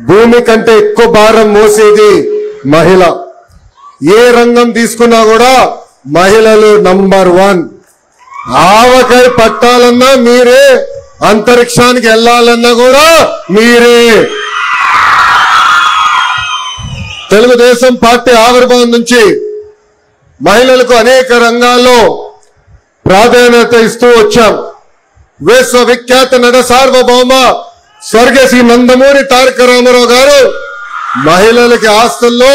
భూమి కంటే ఎక్కువ భారం మోసేది మహిళ. ఏ రంగం తీసుకున్నా కూడా మహిళలు నంబర్ 1. ఆవకాయ పట్టాలన్నా మీరే, అంతరిక్షానికి వెళ్ళాలన్నా కూడా మీరే. తెలుగుదేశం పార్టీ ఆవిర్భావం నుంచి మహిళలకు అనేక రంగాల్లో ప్రాధాన్యత ఇస్తూ వచ్చాం. విశ్వవిఖ్యాత నట సార్వభౌమ స్వర్గశ్రీ నందమూరి తారక రామారావు గారు మహిళలకి ఆస్తుల్లో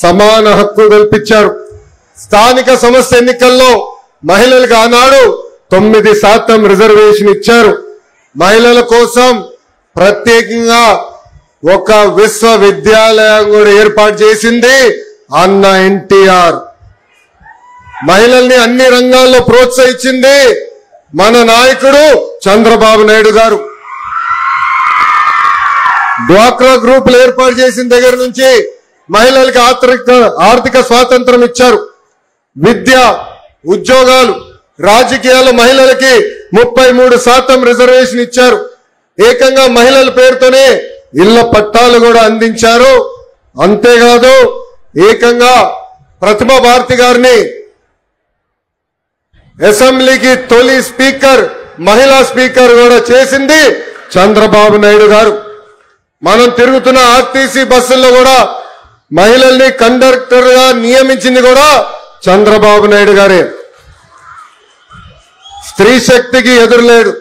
సమాన హక్కు కల్పించారు. స్థానిక సంస్థ ఎన్నికల్లో మహిళలకు ఆనాడు 9% రిజర్వేషన్ ఇచ్చారు. మహిళల కోసం ప్రత్యేకంగా ఒక విశ్వవిద్యాలయం కూడా ఏర్పాటు చేసింది అన్న ఎన్టీఆర్. మహిళల్ని అన్ని రంగాల్లో ప్రోత్సహించింది మన నాయకుడు చంద్రబాబు నాయుడు గారు. డ్వాక్రా గ్రూపులు ఏర్పాటు చేసిన దగ్గర నుంచి మహిళలకి ఆర్థిక స్వాతంత్రం ఇచ్చారు. విద్య, ఉద్యోగాలు, రాజకీయాలు మహిళలకి 33% రిజర్వేషన్ ఇచ్చారు. ఏకంగా మహిళల పేరుతోనే ఇళ్ల పట్టాలు కూడా అందించారు. అంతేకాదు ఏకంగా ప్రతిభా భారతి గారిని అసెంబ్లీకి తొలి స్పీకర్, మహిళా స్పీకర్ కూడా చేసింది చంద్రబాబు నాయుడు గారు. మనం తిరుగుతున్న ఆర్టీసీ బస్సుల్లో కూడా మహిళల్ని కండక్టర్ గా నియమించింది కూడా చంద్రబాబు నాయుడు గారే. స్త్రీ శక్తికి ఎదురులేడు.